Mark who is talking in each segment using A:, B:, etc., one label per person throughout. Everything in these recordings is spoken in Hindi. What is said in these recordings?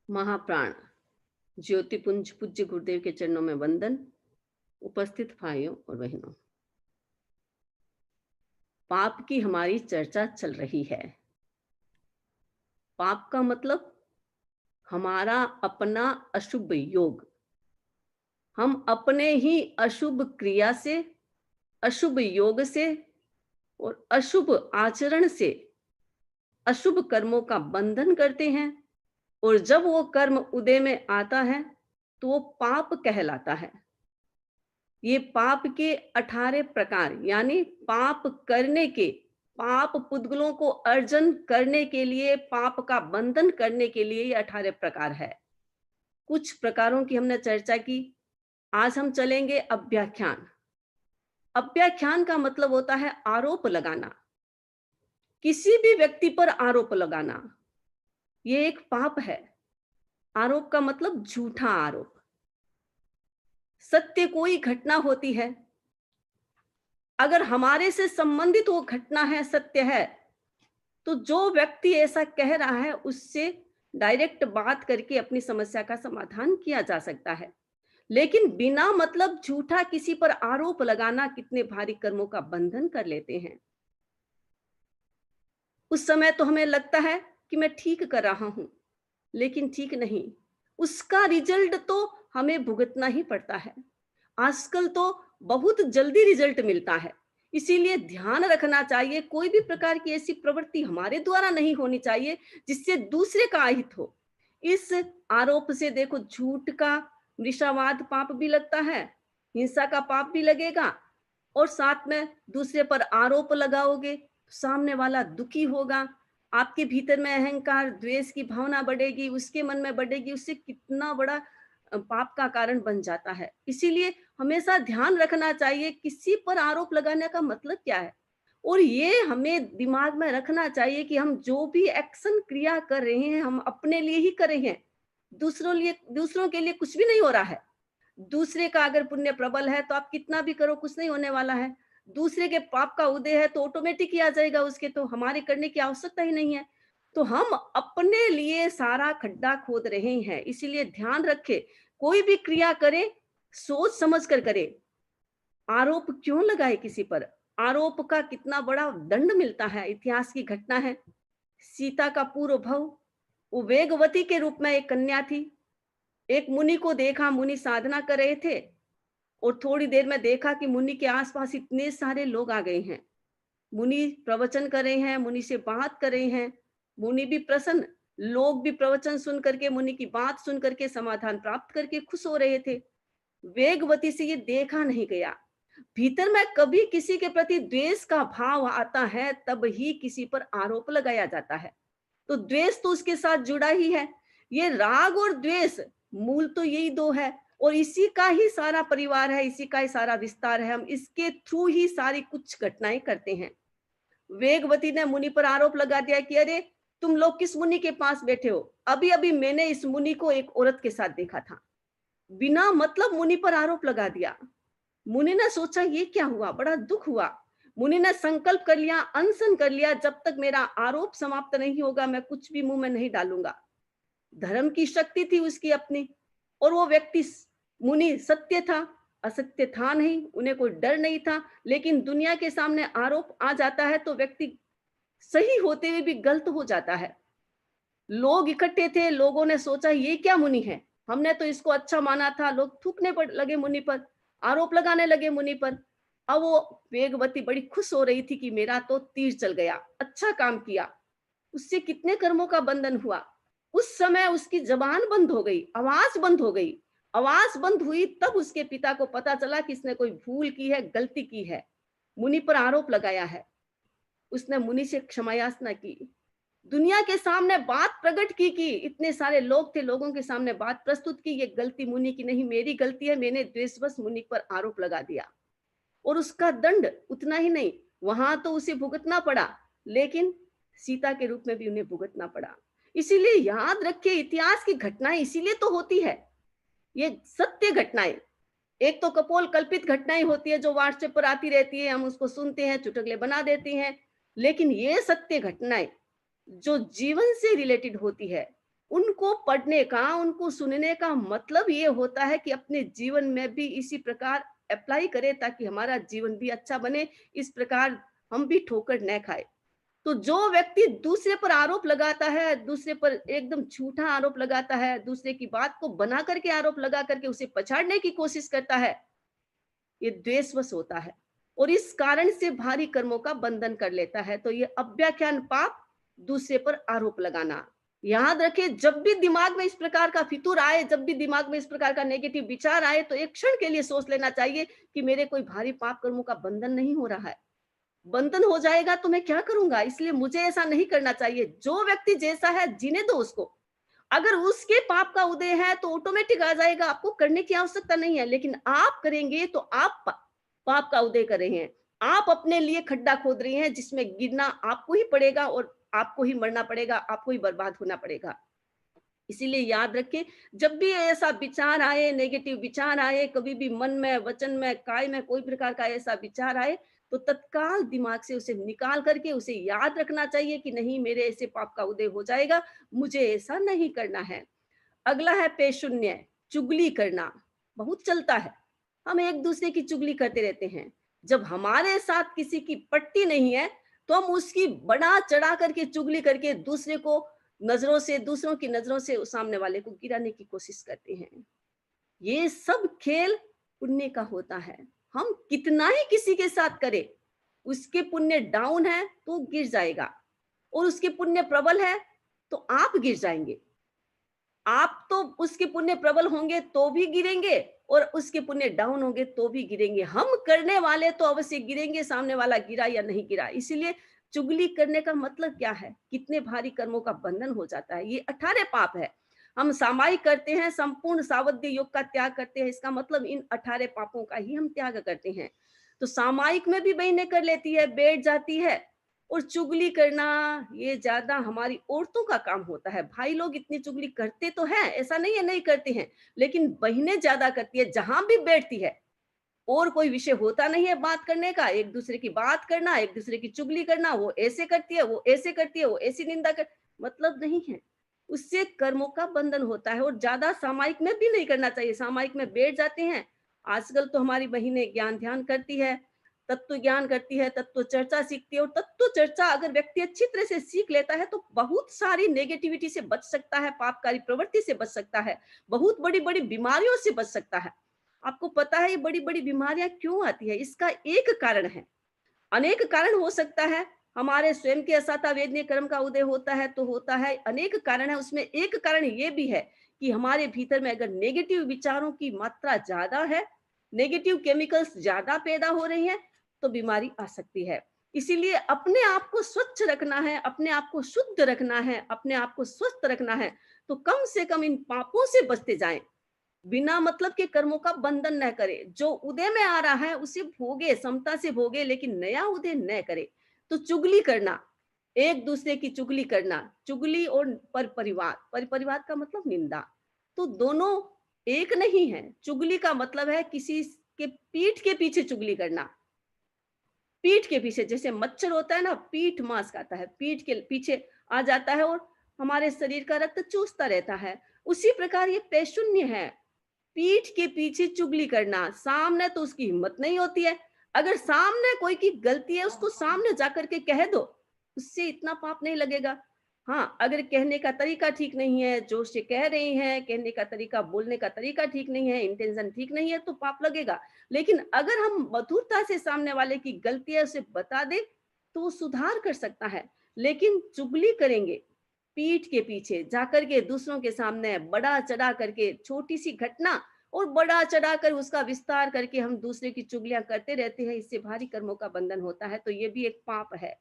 A: महाप्राण ज्योतिपुंज पूज्य गुरुदेव के चरणों में वंदन। उपस्थित भाइयों और बहनों, पाप की हमारी चर्चा चल रही है। पाप का मतलब हमारा अपना अशुभ योग। हम अपने ही अशुभ क्रिया से, अशुभ योग से और अशुभ आचरण से अशुभ कर्मों का बंधन करते हैं, और जब वो कर्म उदय में आता है तो वो पाप कहलाता है। ये पाप के 18 प्रकार, यानी पाप करने के, पाप पुद्गलों को अर्जन करने के लिए, पाप का बंधन करने के लिए ये 18 प्रकार है। कुछ प्रकारों की हमने चर्चा की। आज हम चलेंगे अव्याख्यान। अव्याख्यान का मतलब होता है आरोप लगाना, किसी भी व्यक्ति पर आरोप लगाना। ये एक पाप है। आरोप का मतलब झूठा आरोप। सत्य कोई घटना होती है, अगर हमारे से संबंधित वो घटना है, सत्य है, तो जो व्यक्ति ऐसा कह रहा है उससे डायरेक्ट बात करके अपनी समस्या का समाधान किया जा सकता है। लेकिन बिना मतलब झूठा किसी पर आरोप लगाना कितने भारी कर्मों का बंधन कर लेते हैं। उस समय तो हमें लगता है कि मैं ठीक कर रहा हूं, लेकिन ठीक नहीं। उसका रिजल्ट तो हमें भुगतना ही पड़ता है। आजकल तो बहुत जल्दी रिजल्ट मिलता है। इसीलिए ध्यान रखना चाहिए, कोई भी प्रकार की ऐसी प्रवृत्ति हमारे द्वारा नहीं होनी चाहिए जिससे दूसरे का अहित हो। इस आरोप से देखो, झूठ का मृषावाद पाप भी लगता है, हिंसा का पाप भी लगेगा, और साथ में दूसरे पर आरोप लगाओगे तो सामने वाला दुखी होगा। आपके भीतर में अहंकार, द्वेष की भावना बढ़ेगी, उसके मन में बढ़ेगी, उससे कितना बड़ा पाप का कारण बन जाता है। इसीलिए हमेशा ध्यान रखना चाहिए किसी पर आरोप लगाने का मतलब क्या है, और ये हमें दिमाग में रखना चाहिए कि हम जो भी एक्शन क्रिया कर रहे हैं हम अपने लिए ही कर रहे हैं। दूसरों के लिए कुछ भी नहीं हो रहा है। दूसरे का अगर पुण्य प्रबल है तो आप कितना भी करो कुछ नहीं होने वाला है। दूसरे के पाप का उदय है तो ऑटोमेटिक ही आ जाएगा उसके, तो हमारे करने की आवश्यकता ही नहीं है। तो हम अपने लिए सारा खड्डा खोद रहे हैं। इसीलिए ध्यान रखें, कोई भी क्रिया करें सोच समझ कर करें। आरोप क्यों लगाए किसी पर? आरोप का कितना बड़ा दंड मिलता है, इतिहास की घटना है। सीता का पूर्व भव, वो वेगवती के रूप में एक कन्या थी। एक मुनि को देखा, मुनि साधना कर रहे थे, और थोड़ी देर में देखा कि मुनि के आसपास इतने सारे लोग आ गए हैं। मुनि प्रवचन कर रहे हैं, मुनि से बात कर रहे हैं। मुनि भी प्रसन्न, लोग भी प्रवचन सुन करके, मुनि की बात सुन करके समाधान प्राप्त करके खुश हो रहे थे। वेगवती से ये देखा नहीं गया। भीतर में कभी किसी के प्रति द्वेष का भाव आता है तब ही किसी पर आरोप लगाया जाता है। तो द्वेष तो उसके साथ जुड़ा ही है। ये राग और द्वेष, मूल तो यही दो है, और इसी का ही सारा परिवार है, इसी का ही सारा विस्तार है। हम इसके थ्रू ही सारी कुछ घटनाएं करते हैं। वेगवती ने मुनि पर आरोप लगा दिया कि अरे, तुम लोग किस मुनि के पास बैठे हो? अभी अभी मैंने इस मुनि को एक औरत के साथ देखा था। बिना मतलब मुनि पर आरोप लगा दिया। मुनि ने सोचा ये क्या हुआ, बड़ा दुख हुआ। मुनि ने संकल्प कर लिया, अनशन कर लिया, जब तक मेरा आरोप समाप्त नहीं होगा मैं कुछ भी मुंह में नहीं डालूंगा। धर्म की शक्ति थी उसकी अपनी, और वो व्यक्ति मुनि सत्य था, असत्य था नहीं, उन्हें कोई डर नहीं था। लेकिन दुनिया के सामने आरोप आ जाता है तो व्यक्ति सही होते हुए भी गलत हो जाता है। लोग इकट्ठे थे, लोगों ने सोचा ये क्या मुनि है, हमने तो इसको अच्छा माना था। लोग थूकने पर लगे मुनि पर, आरोप लगाने लगे मुनि पर। अब वो वेगवती बड़ी खुश हो रही थी कि मेरा तो तीर चल गया, अच्छा काम किया। उससे कितने कर्मों का बंधन हुआ। उस समय उसकी जबान बंद हो गई, आवाज बंद हो गई। आवाज बंद हुई तब उसके पिता को पता चला कि इसने कोई भूल की है, गलती की है, मुनि पर आरोप लगाया है। उसने मुनि से क्षमा याचना की, दुनिया के सामने बात प्रकट की इतने सारे लोग थे, लोगों के सामने बात प्रस्तुत की, ये गलती मुनि की नहीं, मेरी गलती है, मैंने द्वेषवश मुनि पर आरोप लगा दिया। और उसका दंड उतना ही नहीं, वहां तो उसे भुगतना पड़ा, लेकिन सीता के रूप में भी उन्हें भुगतना पड़ा। इसीलिए याद रखिए, इतिहास की घटनाएं इसीलिए तो होती है, ये सत्य घटनाएं। एक तो कपोल कल्पित घटनाएं होती है जो व्हाट्सएप पर आती रहती है, हम उसको सुनते हैं, चुटकुले बना देते हैं। लेकिन ये सत्य घटनाएं जो जीवन से रिलेटेड होती है, उनको पढ़ने का, उनको सुनने का मतलब ये होता है कि अपने जीवन में भी इसी प्रकार अप्लाई करें ताकि हमारा जीवन भी अच्छा बने, इस प्रकार हम भी ठोकर न खाएँ। तो जो व्यक्ति दूसरे पर आरोप लगाता है, दूसरे पर एकदम झूठा आरोप लगाता है, दूसरे की बात को बना करके आरोप लगा करके उसे पछाड़ने की कोशिश करता है, ये द्वेषवश होता है और इस कारण से भारी कर्मों का बंधन कर लेता है। तो ये अव्याख्यान पाप, दूसरे पर आरोप लगाना। याद रखें, जब भी दिमाग में इस प्रकार का फितूर आए, जब भी दिमाग में इस प्रकार का नेगेटिव विचार आए, तो एक क्षण के लिए सोच लेना चाहिए कि मेरे कोई भारी पाप कर्मों का बंधन नहीं हो रहा है। बंधन हो जाएगा तो मैं क्या करूँगा? इसलिए मुझे ऐसा नहीं करना चाहिए। जो व्यक्ति जैसा है जीने दो उसको। अगर उसके पाप का उदय है तो ऑटोमेटिक आ जाएगा, आपको करने की आवश्यकता नहीं है। लेकिन आप करेंगे तो आप पाप का उदय कर रहे हैं। आप अपने लिए खड्डा खोद रही हैं जिसमें गिरना आपको ही पड़ेगा और आपको ही मरना पड़ेगा, आपको ही बर्बाद होना पड़ेगा। इसीलिए याद रखें, जब भी ऐसा विचार आए, नेगेटिव विचार आए, कभी भी मन में, वचन में, काय में कोई प्रकार का ऐसा विचार आए, तो तत्काल दिमाग से उसे निकाल करके उसे याद रखना चाहिए कि नहीं, मेरे ऐसे पाप का उदय हो जाएगा, मुझे ऐसा नहीं करना है। अगला है पेशुन्य, चुगली करना, बहुत चलता है। हम एक-दूसरे की चुगली करते रहते हैं। जब हमारे साथ किसी की पटती नहीं है, तो हम उसकी बढ़ा-चढ़ा करके चुगली करके दूसरों की नज़रों से उस सामने वाले को गिराने की कोशिश करते हैं। ये सब खेल पुण्य का होता है। हम कितना ही किसी के साथ करें, उसके पुण्य डाउन है तो गिर जाएगा और उसके पुण्य प्रबल है, तो आप गिर जाएँगे। आप तो उसके पुण्य प्रबल होंगे तो भी गिरेंगे और उसके पुण्य डाउन होंगे तो भी गिरेंगे। हम करने वाले तो अवश्य गिरेंगे, सामने वाला गिरा या नहीं गिरा। इसीलिए चुगली करने का मतलब क्या है? कितने भारी कर्मों का बंधन हो जाता है। ये 18 पाप है। हम सामायिक करते हैं, संपूर्ण सावध्य योग का त्याग करते हैं, इसका मतलब इन 18 पापों का ही हम त्याग करते हैं। तो सामायिक में भी बहनें कर लेती है, बैठ जाती है और चुगली करना ये ज़्यादा हमारी औरतों का काम होता है। भाई लोग इतनी चुगली करते तो हैं, ऐसा नहीं है नहीं करते हैं, लेकिन बहनें ज़्यादा करती है, जहाँ भी बैठती है और कोई विषय होता नहीं है बात करने का, एक-दूसरे की बात करना, एक-दूसरे की चुगली करना, वो ऐसे करती है, वो ऐसे करती है, वो ऐसी निंदा कर मतलब नहीं है। उससे कर्मों का बंधन होता है और ज़्यादा सामायिक में भी नहीं करना चाहिए। सामायिक में बैठ जाते हैं, आजकल तो हमारी बहिनें ज्ञान ध्यान करती है, तत्व ज्ञान करती है, तत्व चर्चा सीखती है और तत्व चर्चा अगर व्यक्ति अच्छी तरह से सीख लेता है, तो बहुत सारी नेगेटिविटी से बच सकता है, पापकारी प्रवृत्ति से बच सकता है, बहुत बड़ी-बड़ी बीमारियों से बच सकता है। आपको पता है ये बड़ी-बड़ी बीमारियाँ क्यों आती है? इसका एक कारण है, अनेक कारण हो सकता है, हमारे स्वयं के असाता वेदनीय कर्म का उदय होता है तो होता है, अनेक कारण है, उसमें एक कारण ये भी है कि हमारे भीतर में अगर नेगेटिव विचारों की मात्रा ज़्यादा है, नेगेटिव केमिकल्स ज़्यादा पैदा हो रही हैं, तो बीमारी आ सकती है। इसीलिए अपने आप को स्वच्छ रखना है, अपने आप को शुद्ध रखना है, अपने आप को स्वस्थ रखना है, तो कम से कम इन पापों से बचते जाएँ। बिना मतलब के कर्मों का बंधन न करे। जो उदय में आ रहा है उसे भोगे, समता से भोगे, लेकिन नया उदय न करे। तो चुगली करना, एक दूसरे की चुगली करना, चुगली और पर परिवार, पर परिवार का मतलब निंदा। तो दोनों एक नहीं है। चुगली का मतलब है किसी के पीठ के पीछे चुगली करना। पीठ के पीछे जैसे मच्छर होता है ना, पीठ मांस खाता है, पीठ के पीछे आ जाता है और हमारे शरीर का रक्त चूसता रहता है। उसी प्रकार ये पैशून्य है। पीठ के पीछे चुगली करना, सामने तो उसकी हिम्मत नहीं होती है। अगर सामने कोई की गलती है, उसको सामने जाकर के कह दो, उससे इतना पाप नहीं लगेगा। हाँ, अगर कहने का तरीका ठीक नहीं है, जोर से कह रहे हैं, कहने का तरीका, बोलने का तरीका ठीक नहीं है, इंटेंशन ठीक नहीं है, तो पाप लगेगा। लेकिन अगर हम मधुरता से सामने वाले की गलती है उसे बता दें, तो वो सुधार कर सकता है। लेकिन चुगली करेंगे, पीठ के पीछे जाकर के दूसरों के सामने बढ़ा-चढ़ा करके छोटी-सी घटना और बढ़ा-चढ़ा कर उसका विस्तार करके हम दूसरे की चुगलियाँ करते रहते हैं, इससे भारी कर्मों का बंधन होता है, तो ये भी एक पाप है।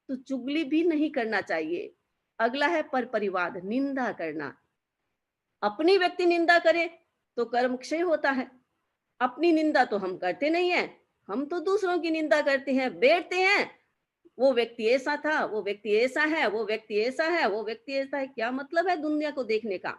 A: तो चुगली भी नहीं करना चाहिए। अगला है पर-परिवाद, निंदा करना। अपनी व्यक्ति निंदा करे, तो कर्म क्षय होता है। अपनी निंदा तो हम करते नहीं हैं, हम तो दूसरों की निंदा करते हैं, बैठते हैं, वो व्यक्ति ऐसा था, वो व्यक्ति ऐसा है, वो व्यक्ति ऐसा है, वो व्यक्ति ऐसा है। क्या मतलब है दुनिया को देखने का?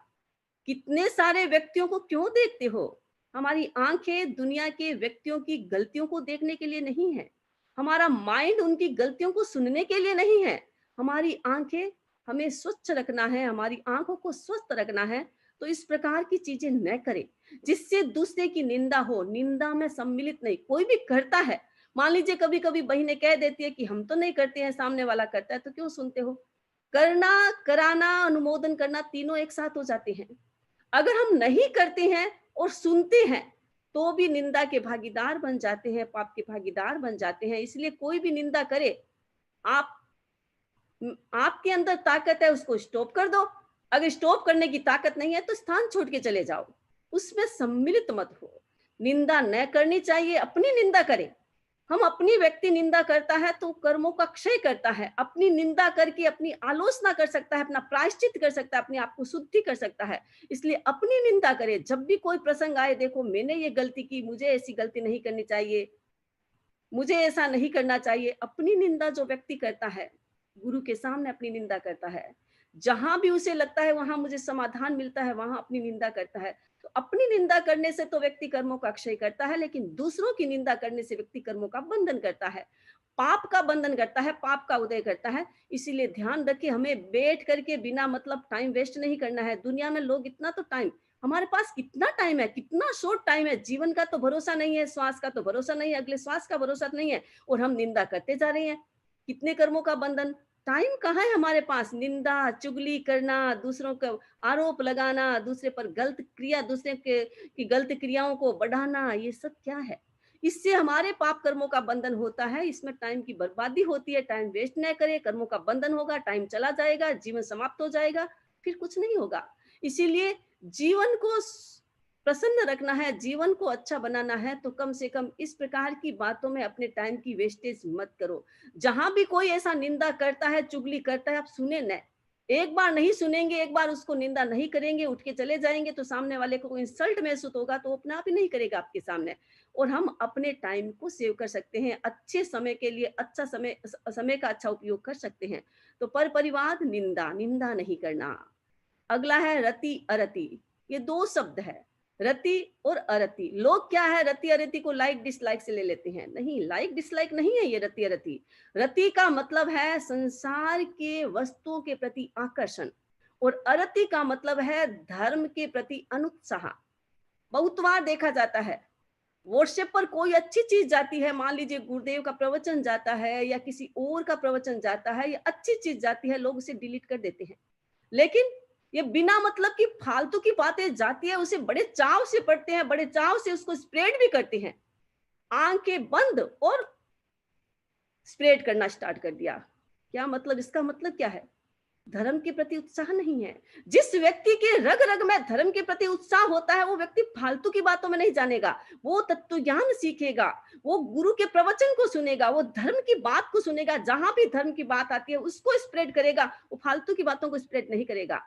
A: कितने सारे व्यक्तियों को क्यों देखते हो? हमारी आँखें दुनिया के व्यक्तियों की गलतियों को देखने के लिए नहीं है। हमारा माइंड उनकी गलतियों को सुनने के लिए नहीं है। हमारी आँखें हमें स्वच्छ रखना है, हमारी आँखों को स्वस्थ रखना है, तो इस प्रकार की चीज़ें न करें, जिससे दूसरे की निंदा हो। निंदा में सम्मिलित नहीं, कोई भी करता है, मान लीजिए कभी-कभी बहिनें कह देती है कि हम तो नहीं करते हैं, सामने वाला करता है, तो क्यों सुनते हो? करना, कराना, अनुमोदन करना तीनों एक साथ हो जाते हैं। अगर हम नहीं करते हैं और सुनते हैं, तो भी निंदा के भागीदार बन जाते हैं, पाप के भागीदार बन जाते हैं। इसलिए कोई भी निंदा करे, आप आपके अंदर ताकत है, उसको स्टॉप कर दो। अगर स्टॉप करने की ताकत नहीं है, तो स्थान छोड़ के चले जाओ। उसमें सम्मिलित मत हो। निंदा न करनी चाहिए, अपनी निंदा करें। हम अपनी व्यक्ति निंदा करता है तो कर्मों का क्षय करता है। अपनी निंदा करके अपनी आलोचना कर सकता है, अपना प्रायश्चित कर सकता है, अपने आप को शुद्धि कर सकता है। इसलिए अपनी निंदा करें। जब भी कोई प्रसंग आए, देखो मैंने ये गलती की, मुझे ऐसी गलती नहीं करनी चाहिए, मुझे ऐसा नहीं करना चाहिए। अपनी निंदा जो व्यक्ति करता है, गुरु के सामने अपनी निंदा करता है, जहां भी उसे लगता है वहां मुझे समाधान मिलता है, वहां अपनी निंदा करता है। तो अपनी निंदा करने से तो व्यक्ति कर्मों का क्षय करता है, लेकिन दूसरों की निंदा करने से व्यक्ति कर्मों का बंधन करता है, पाप का बंधन करता है, पाप का उदय करता है। इसीलिए ध्यान रखिए, हमें बैठ करके बिना मतलब टाइम वेस्ट नहीं करना है। दुनिया में लोग इतना तो टाइम, हमारे पास कितना टाइम है, कितना शॉर्ट टाइम है। जीवन का तो भरोसा नहीं है, श्वास का तो भरोसा नहीं है, अगले श्वास का भरोसा नहीं है, और हम निंदा करते जा रहे हैं। कितने कर्मों का बंधन, टाइम कहाँ है हमारे पास। निंदा, चुगली करना, दूसरों का आरोप लगाना, दूसरे पर गलत क्रिया, दूसरे के की गलत क्रियाओं को बढ़ाना, ये सब क्या है? इससे हमारे पाप कर्मों का बंधन होता है। इसमें टाइम की बर्बादी होती है। टाइम वेस्ट न करें, कर्मों का बंधन होगा, टाइम चला जाएगा, जीवन समाप्त हो जाएगा, फिर कुछ नहीं होगा। इसीलिए जीवन को प्रसन्न रखना है, जीवन को अच्छा बनाना है, तो कम से कम इस प्रकार की बातों में अपने टाइम की वेस्टेज मत करो। जहां भी कोई ऐसा निंदा करता है, चुगली करता है, आप सुने न। एक बार नहीं सुनेंगे, एक बार उसको निंदा नहीं करेंगे, उठ के चले जाएंगे, तो सामने वाले को इंसल्ट महसूस होगा, तो अपने आप ही नहीं करेगा आपके सामने। और हम अपने टाइम को सेव कर सकते हैं, अच्छे समय के लिए अच्छा समय समय का अच्छा उपयोग कर सकते हैं। तो पर परिवार निंदा, निंदा नहीं करना। अगला है रति अरति। ये दो शब्द है, रति और अरति। लोग क्या है, रति अरति को लाइक डिसलाइक से ले लेते हैं। नहीं, लाइक डिसलाइक नहीं है ये रति अरति। रति का मतलब है संसार के वस्तुओं के प्रति आकर्षण, और अरति का मतलब है धर्म के प्रति अनुत्साह। बहुत बार देखा जाता है, व्हाट्सएप पर कोई अच्छी चीज जाती है, मान लीजिए गुरुदेव का प्रवचन जाता है या किसी और का प्रवचन जाता है, या अच्छी चीज जाती है, लोग उसे डिलीट कर देते हैं। लेकिन ये बिना मतलब की फालतू की बातें जाती है, उसे बड़े चाव से पढ़ते हैं, बड़े चाव से उसको स्प्रेड भी करते हैं। आंखें बंद और स्प्रेड करना स्टार्ट कर दिया। क्या मतलब, इसका मतलब क्या है? धर्म के प्रति उत्साह नहीं है। जिस व्यक्ति के रग रग में धर्म के प्रति उत्साह होता है, वो व्यक्ति फालतू की बातों में नहीं जानेगा, वो तत्व ज्ञान सीखेगा, वो गुरु के प्रवचन को सुनेगा, वो धर्म की बात को सुनेगा। जहां भी धर्म की बात आती है उसको स्प्रेड करेगा, वो फालतू की बातों को स्प्रेड नहीं करेगा।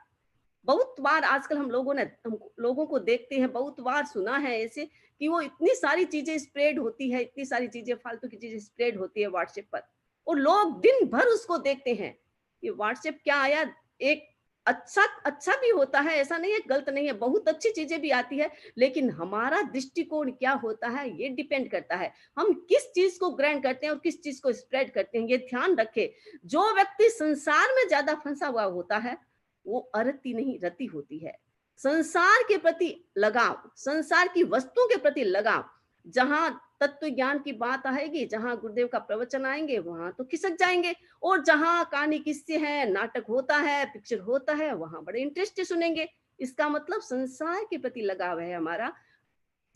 A: बहुत बार आजकल हम लोगों को देखते हैं, बहुत बार सुना है ऐसे कि वो इतनी सारी चीजें स्प्रेड होती है, इतनी सारी चीजें फालतू की चीजें स्प्रेड होती है व्हाट्सएप पर, और लोग दिन भर उसको देखते हैं। ये व्हाट्सएप क्या आया, एक अच्छा अच्छा भी होता है, ऐसा नहीं है, गलत नहीं है, बहुत अच्छी चीजें भी आती है, लेकिन हमारा दृष्टिकोण क्या होता है ये डिपेंड करता है। हम किस चीज को ग्रहण करते हैं और किस चीज को स्प्रेड करते हैं, ये ध्यान रखें। जो व्यक्ति संसार में ज्यादा फंसा हुआ होता है, वो अरति नहीं रति होती है। संसार के प्रति लगाव, संसार की वस्तुओं के प्रति लगाव, जहां तत्व ज्ञान की बात आएगी, जहां गुरुदेव का प्रवचन आएंगे, वहां तो खिसक जाएंगे, और जहां कहानी किस्से हैं, नाटक होता है, पिक्चर होता है, वहां बड़े इंटरेस्ट से सुनेंगे। इसका मतलब संसार के प्रति लगाव है हमारा,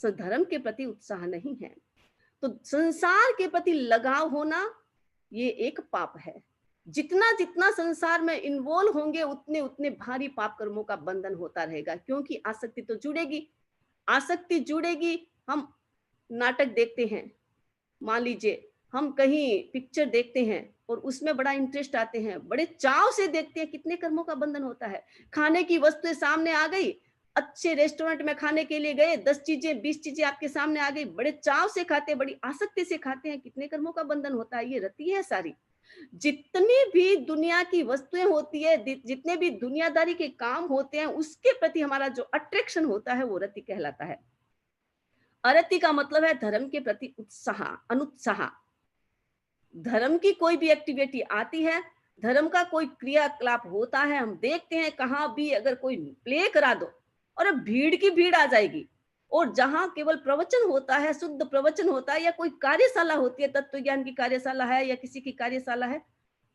A: धर्म के प्रति उत्साह नहीं है। तो संसार के प्रति लगाव होना ये एक पाप है। जितना जितना संसार में इन्वॉल्व होंगे, उतने उतने भारी पाप कर्मों का बंधन होता रहेगा, क्योंकि आसक्ति तो जुड़ेगी, आसक्ति जुड़ेगी। हम नाटक देखते हैं, मान लीजिए हम कहीं पिक्चर देखते हैं और उसमें बड़ा इंटरेस्ट आते हैं, बड़े चाव से देखते हैं, कितने कर्मों का बंधन होता है। खाने की वस्तुएं सामने आ गई, अच्छे रेस्टोरेंट में खाने के लिए गए, 10 चीजें 20 चीजें आपके सामने आ गई, बड़े चाव से खाते हैं, बड़ी आसक्ति से खाते हैं, कितने कर्मों का बंधन होता है। ये रति है सारी। जितनी भी दुनिया की वस्तुएं होती है, जितने भी दुनियादारी के काम होते हैं, उसके प्रति हमारा जो अट्रैक्शन होता है, वो रति कहलाता है। अरति का मतलब है धर्म के प्रति उत्साह, अनुत्साह। धर्म की कोई भी एक्टिविटी आती है, धर्म का कोई क्रियाकलाप होता है, हम देखते हैं कहाँ भी अगर कोई प्ले करा दो और अब भीड़ की भीड़ आ जाएगी। और जहाँ केवल प्रवचन होता है, शुद्ध प्रवचन होता है या कोई कार्यशाला होती है, तत्व ज्ञान की कार्यशाला है या किसी की कार्यशाला है,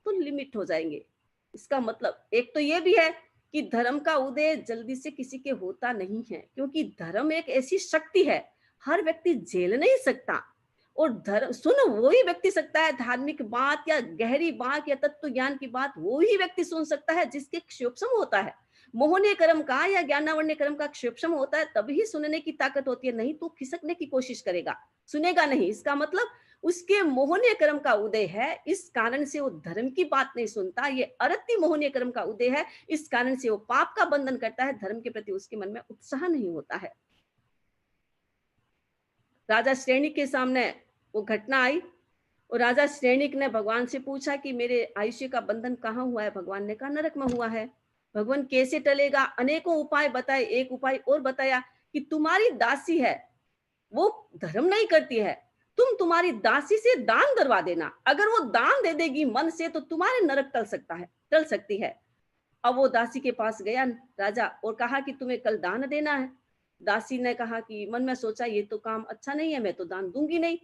A: तो लिमिट हो जाएंगे। इसका मतलब एक तो ये भी है कि धर्म का उदय जल्दी से किसी के होता नहीं है, क्योंकि धर्म एक ऐसी शक्ति है, हर व्यक्ति झेल नहीं सकता। और धर्म सुन वो ही व्यक्ति सकता है, धार्मिक बात या गहरी बात या तत्व ज्ञान की बात वो ही व्यक्ति सुन सकता है जिसके क्षोभसम होता है। मोहनीय कर्म का या ज्ञानावण्य कर्म का क्षोभसम होता है, तभी सुनने की ताकत होती है, नहीं तो खिसकने की कोशिश करेगा, सुनेगा नहीं। इसका मतलब उसके मोहनीय कर्म का उदय है, इस कारण से वो धर्म की बात नहीं सुनता। ये अरति मोहनीय कर्म का उदय है, इस कारण से वो पाप का बंधन करता है, धर्म के प्रति उसके मन में उत्साह नहीं होता है। राजा श्रेणिक के सामने वो घटना आई और राजा श्रेणिक ने भगवान से पूछा कि मेरे आयुष्य का बंधन कहाँ हुआ है। भगवान ने कहा नरक में हुआ है। भगवान कैसे टलेगा, अनेकों उपाय बताए। एक उपाय और बताया कि तुम्हारी दासी है, वो धर्म नहीं करती है, तुम तुम्हारी दासी से दान करवा देना, अगर वो दान दे देगी मन से तो तुम्हारे नरक टल सकती है। अब वो दासी के पास गया राजा और कहा कि तुम्हें कल दान देना है। दासी ने कहा कि मन में सोचा ये तो काम अच्छा नहीं है, मैं तो दान दूंगी नहीं।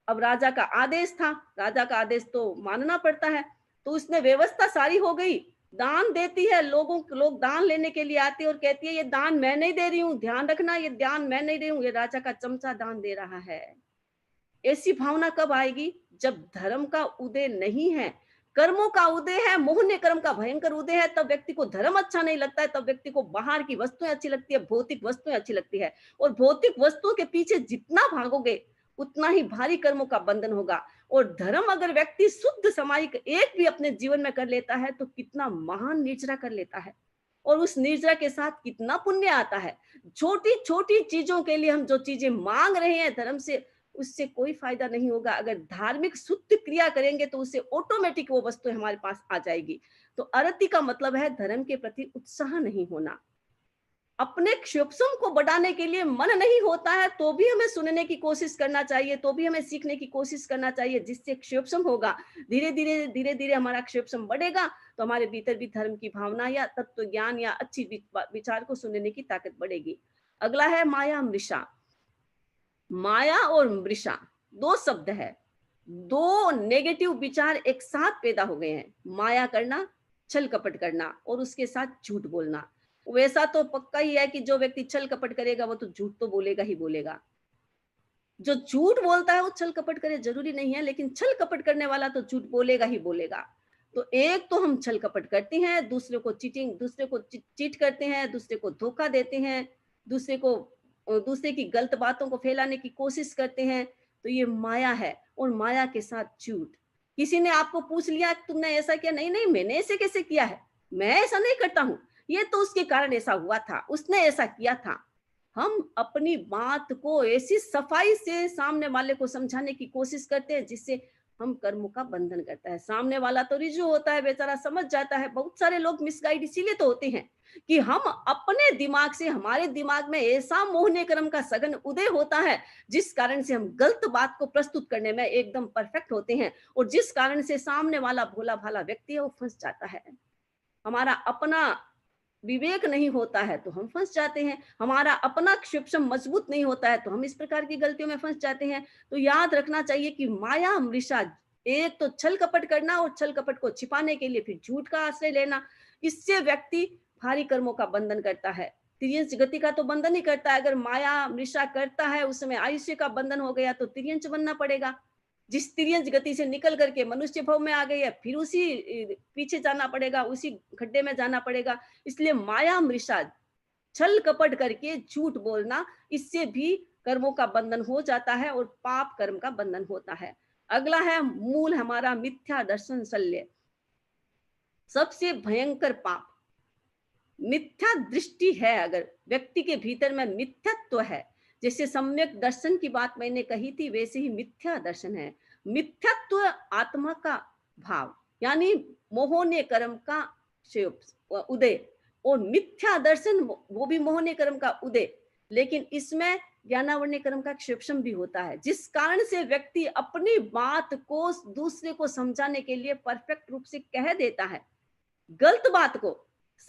A: अब राजा का आदेश था, राजा का आदेश तो मानना पड़ता है। तो उसने व्यवस्था सारी हो गई, दान देती है, लोग दान लेने के लिए आते हैं और कहती है ये दान मैं नहीं दे रही हूँ, ध्यान रखना ये दान मैं नहीं दे रही हूँ, ये राजा का चमचा दान दे रहा है। ऐसी भावना कब आएगी, जब धर्म का उदय नहीं है, कर्मों का उदय है, मोहनीय कर्म का भयंकर उदय है, तब व्यक्ति को धर्म अच्छा नहीं लगता है, तब व्यक्ति को बाहर की वस्तुएं अच्छी लगती है, भौतिक वस्तुएं अच्छी लगती है। और भौतिक वस्तुओं के पीछे जितना भागोगे उतना ही भारी कर्मों का बंधन होगा। और धर्म अगर व्यक्ति शुद्ध सामायिक एक भी अपने जीवन में कर लेता है तो कितना महान निर्जरा कर लेता है, और उस निर्जरा के साथ कितना पुण्य आता है। छोटी छोटी चीजों के लिए हम जो चीजें मांग रहे हैं धर्म से, उससे कोई फायदा नहीं होगा। अगर धार्मिक शुद्ध क्रिया करेंगे तो उससे ऑटोमेटिक वो वस्तु हमारे पास आ जाएगी। तो अरति का मतलब है धर्म के प्रति उत्साह नहीं होना। अपने क्षोभसम को बढ़ाने के लिए मन नहीं होता है तो भी हमें सुनने की कोशिश करना चाहिए, तो भी हमें सीखने की कोशिश करना चाहिए, जिससे क्षोभसम होगा। धीरे धीरे हमारा क्षोभसम बढ़ेगा तो हमारे भीतर भी धर्म की भावना या तत्व ज्ञान या अच्छी विचार को सुनने की ताकत बढ़ेगी। अगला है माया मृषा। माया और मृषा दो शब्द है, दो नेगेटिव विचार एक साथ पैदा हो गए हैं। माया करना, छल कपट करना और उसके साथ झूठ बोलना। वैसा तो पक्का ही है कि जो व्यक्ति छल कपट करेगा वो तो झूठ तो बोलेगा ही बोलेगा। जो झूठ बोलता है वो छल कपट करे जरूरी नहीं है, लेकिन छल कपट करने वाला तो झूठ बोलेगा ही बोलेगा। तो एक तो हम छल कपट करते हैं, दूसरे को चीट करते हैं, दूसरे को धोखा देते हैं, दूसरे की गलत बातों को फैलाने की कोशिश करते हैं। तो ये माया है। और माया के साथ झूठ। किसी ने आपको पूछ लिया तुमने ऐसा किया, नहीं नहीं मैंने ऐसे कैसे किया है, मैं ऐसा नहीं करता हूं, ये तो उसके कारण ऐसा हुआ था, उसने ऐसा किया था। हम अपनी बात को ऐसी सफाई से सामने वाले को समझाने की कोशिश करते हैं जिससे हम कर्मों का बंधन करता है। सामने वाला तो रिजु होता है, बेचारा समझ जाता है। बहुत सारे लोग मिसगाइड इसीलिए तो होते हैं कि हम अपने दिमाग से, हमारे दिमाग में ऐसा मोहनीय कर्म का सघन उदय होता है जिस कारण से हम गलत बात को प्रस्तुत करने में एकदम परफेक्ट होते हैं, और जिस कारण से सामने वाला भोला भाला व्यक्ति है वो फंस जाता है। हमारा अपना विवेक नहीं होता है तो हम फंस जाते हैं, हमारा अपना क्षिप्सम मजबूत नहीं होता है तो हम इस प्रकार की गलतियों में फंस जाते हैं। तो याद रखना चाहिए कि माया मृषा, एक तो छल कपट करना और छल कपट को छिपाने के लिए फिर झूठ का आश्रय लेना, इससे व्यक्ति भारी कर्मों का बंधन करता है। तिर्यंच गति का तो बंधन ही करता है। अगर माया मृषा करता है उस समय आयुष्य का बंधन हो गया तो तिर्यंच बनना पड़ेगा। जिस तिर्यंच गति से निकल करके मनुष्य भव में आ गई है फिर उसी पीछे जाना पड़ेगा, उसी गड्ढे में जाना पड़ेगा। इसलिए माया मृषा, छल कपट करके झूठ बोलना, इससे भी कर्मों का बंधन हो जाता है और पाप कर्म का बंधन होता है। अगला है मूल हमारा मिथ्या दर्शन शल्य। सबसे भयंकर पाप मिथ्या दृष्टि है। अगर व्यक्ति के भीतर में मिथ्यात्व है, जैसे सम्यक दर्शन की बात मैंने कही थी, वैसे ही मिथ्या दर्शन है। मिथ्यात्व आत्मा का भाव यानी मोहनीय कर्म का उदय, और मिथ्या दर्शन वो भी मोहनीय कर्म का उदय। लेकिन इसमें ज्ञानावर्ण कर्म का क्षेपशम भी होता है, जिस कारण से व्यक्ति अपनी बात को दूसरे को समझाने के लिए परफेक्ट रूप से कह देता है। गलत बात को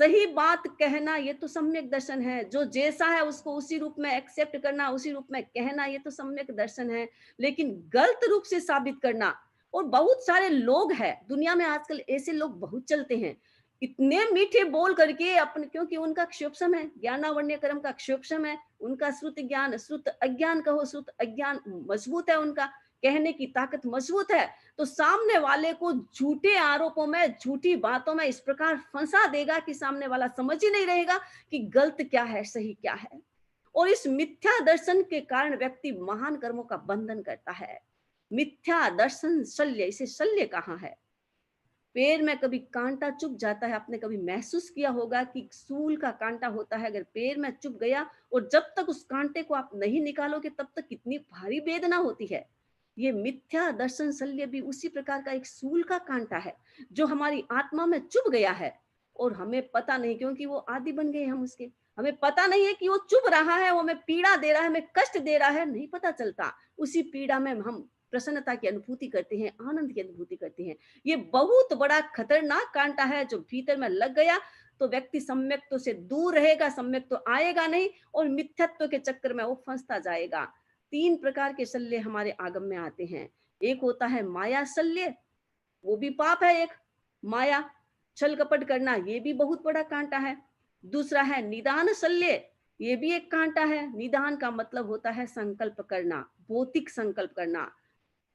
A: सही बात कहना ये तो सम्यक दर्शन है। जो जैसा है उसको उसी रूप में एक्सेप्ट करना, उसी रूप में कहना, ये तो सम्यक दर्शन है। लेकिन गलत रूप से साबित करना, और बहुत सारे लोग हैं दुनिया में आजकल, ऐसे लोग बहुत चलते हैं, इतने मीठे बोल करके अपने, क्योंकि उनका क्षोभसम है, ज्ञानावण्य कर्म का क्षोभसम है, उनका श्रुत ज्ञान, श्रुत अज्ञान कहो, श्रुत अज्ञान मजबूत है, उनका कहने की ताकत मजबूत है, तो सामने वाले को झूठे आरोपों में, झूठी बातों में इस प्रकार फंसा देगा कि सामने वाला समझ ही नहीं रहेगा कि गलत क्या है, सही क्या है। और इस मिथ्या दर्शन के कारण व्यक्ति महान कर्मों का बंधन करता है। मिथ्या दर्शन शल्य, इसे शल्य कहा है। पैर में कभी कांटा चुभ जाता है, आपने कभी महसूस किया होगा कि सूल का कांटा होता है, अगर पैर में चुभ गया और जब तक उस कांटे को आप नहीं निकालोगे तब तक कितनी भारी वेदना होती है। ये मिथ्या दर्शन शल्य भी उसी प्रकार का एक सूल का कांटा है जो हमारी आत्मा में चुभ गया है, और हमें पता नहीं, क्योंकि वो आदि बन गए हम उसके, हमें पता नहीं है कि वो चुभ रहा है, वो हमें पीड़ा दे रहा है, हमें कष्ट दे रहा है, नहीं पता चलता। उसी पीड़ा में हम प्रसन्नता की अनुभूति करते हैं, आनंद की अनुभूति करते हैं। ये बहुत बड़ा खतरनाक कांटा है, जो भीतर में लग गया तो व्यक्ति सम्यक्त्व से दूर रहेगा, सम्यक्त्व आएगा नहीं, और मिथ्यत्व के चक्कर में वो फंसता जाएगा। 3 प्रकार के शल्य हमारे आगम में आते हैं। एक होता है माया शल्य, वो भी पाप है एक, माया, छल कपट करना, ये भी बहुत बड़ा कांटा है। दूसरा है निदान शल्य, ये भी एक कांटा है। निदान का मतलब होता है संकल्प करना, भौतिक संकल्प करना।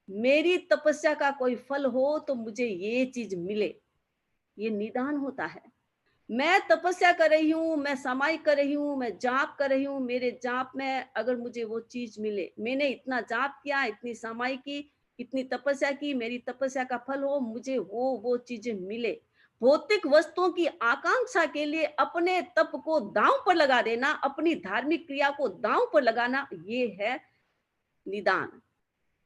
A: मेरी तपस्या का कोई फल हो तो मुझे ये चीज मिले, ये निदान होता है। मैं तपस्या कर रही हूँ, मैं सामायिक कर रही हूँ, मैं जाप कर रही हूँ, मेरे जाप में अगर मुझे वो चीज मिले, मैंने इतना जाप किया, इतनी सामायिक की, इतनी तपस्या की, मेरी तपस्या का फल हो, मुझे वो चीजें मिले। भौतिक वस्तुओं की आकांक्षा के लिए अपने तप को दांव पर लगा देना, अपनी धार्मिक क्रिया को दांव पर लगाना, ये है निदान।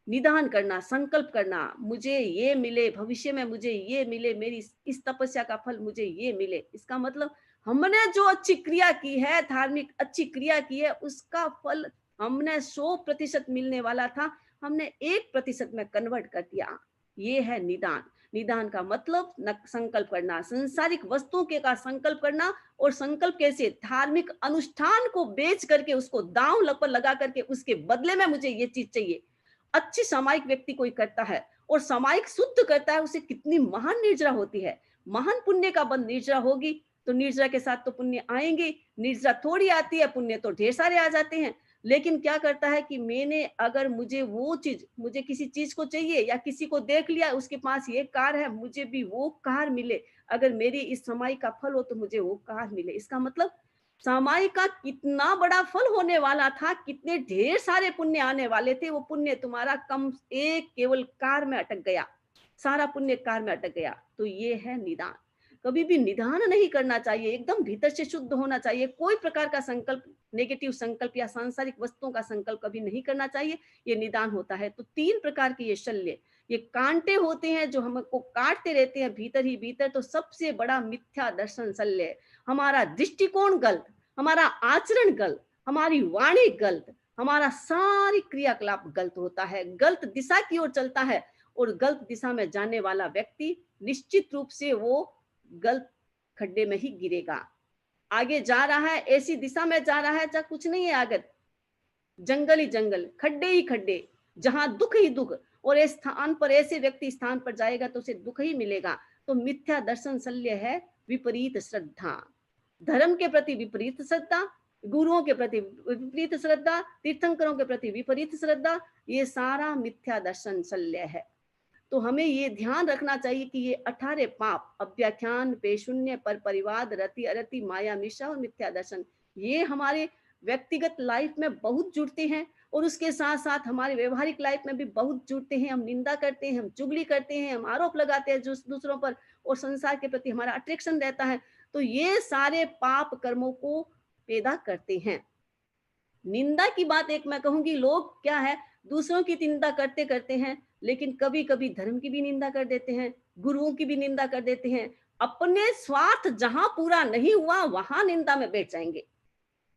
A: निदान करना, संकल्प करना, मुझे ये मिले, भविष्य में मुझे ये मिले, मेरी इस तपस्या का फल मुझे ये मिले। इसका मतलब हमने जो अच्छी क्रिया की है, धार्मिक अच्छी क्रिया की है, उसका फल हमने 100% मिलने वाला था, हमने 1% में कन्वर्ट कर दिया। ये है निदान। निदान का मतलब न संकल्प करना, संसारिक वस्तुओं के का संकल्प करना, और संकल्प कैसे, धार्मिक अनुष्ठान को बेच करके, उसको दांव पर लगा करके, उसके बदले में मुझे ये चीज चाहिए। अच्छी सामायिक व्यक्ति कोई करता है और सामायिक शुद्ध करता है, उसे कितनी महान निर्जरा होती है। महान पुण्य का बंध निर्जरा होगी तो निर्जरा के साथ तो पुण्य आएंगे, निर्जरा थोड़ी आती है, पुण्य तो ढेर सारे आ जाते हैं। लेकिन क्या करता है कि मैंने अगर मुझे वो चीज, मुझे किसी चीज को चाहिए, या किसी को देख लिया उसके पास ये कार है, मुझे भी वो कार मिले, अगर मेरी इस समाई का फल हो तो मुझे वो कार मिले। इसका मतलब समाई का कितना बड़ा फल होने वाला था, कितने ढेर सारे पुण्य आने वाले थे, वो पुण्य तुम्हारा कम एक केवल कार में अटक गया, सारा पुण्य कार में अटक गया। तो ये है निदान। कभी भी निदान नहीं करना चाहिए, एकदम भीतर से शुद्ध होना चाहिए। कोई प्रकार का संकल्प, नेगेटिव संकल्प या सांसारिक वस्तुओं का संकल्प कभी नहीं करना चाहिए, ये निदान होता है। तो 3 प्रकार के ये शल्य, ये कांटे होते हैं जो हमको काटते रहते हैं भीतर ही भीतर। तो सबसे बड़ा मिथ्या दर्शन शल्य, हमारा दृष्टिकोण गलत, हमारा आचरण गलत, हमारी वाणी गलत, हमारा सारी क्रियाकलाप गलत होता है, गलत दिशा की ओर चलता है। और गलत दिशा में जाने वाला व्यक्ति निश्चित रूप से वो गलत खड्डे में ही गिरेगा। आगे जा रहा है, ऐसी दिशा में जा रहा है जहां कुछ नहीं है, आगे जंगल ही जंगल, खड्डे ही खड्डे, जहां दुख ही दुख, और इस स्थान पर, ऐसे व्यक्ति स्थान पर जाएगा तो उसे दुख ही मिलेगा। तो मिथ्या दर्शन शल्य है विपरीत श्रद्धा, धर्म के प्रति विपरीत श्रद्धा, गुरुओं के प्रति विपरीत श्रद्धा, तीर्थंकरों के प्रति विपरीत श्रद्धा, ये सारा मिथ्या दर्शन शल्य है। तो हमें ये ध्यान रखना चाहिए कि ये 18 पाप, अव्याख्यान, पेशून्य, पर परिवाद, रति अरति, माया मिश्रा और मिथ्या दर्शन, ये हमारे व्यक्तिगत लाइफ में बहुत जुड़ते हैं, और उसके साथ साथ हमारे व्यवहारिक लाइफ में भी बहुत जुड़ते हैं। हम निंदा करते हैं, हम चुगली करते हैं, हम आरोप लगाते हैं दूसरों पर, और संसार के प्रति हमारा अट्रैक्शन रहता है। तो ये सारे पाप कर्मों को पैदा करते हैं। निंदा की बात एक मैं कहूंगी, लोग क्या है, दूसरों की निंदा करते करते हैं, लेकिन कभी कभी धर्म की भी निंदा कर देते हैं, गुरुओं की भी निंदा कर देते हैं। अपने स्वार्थ जहां पूरा नहीं हुआ वहां निंदा में बैठ जाएंगे।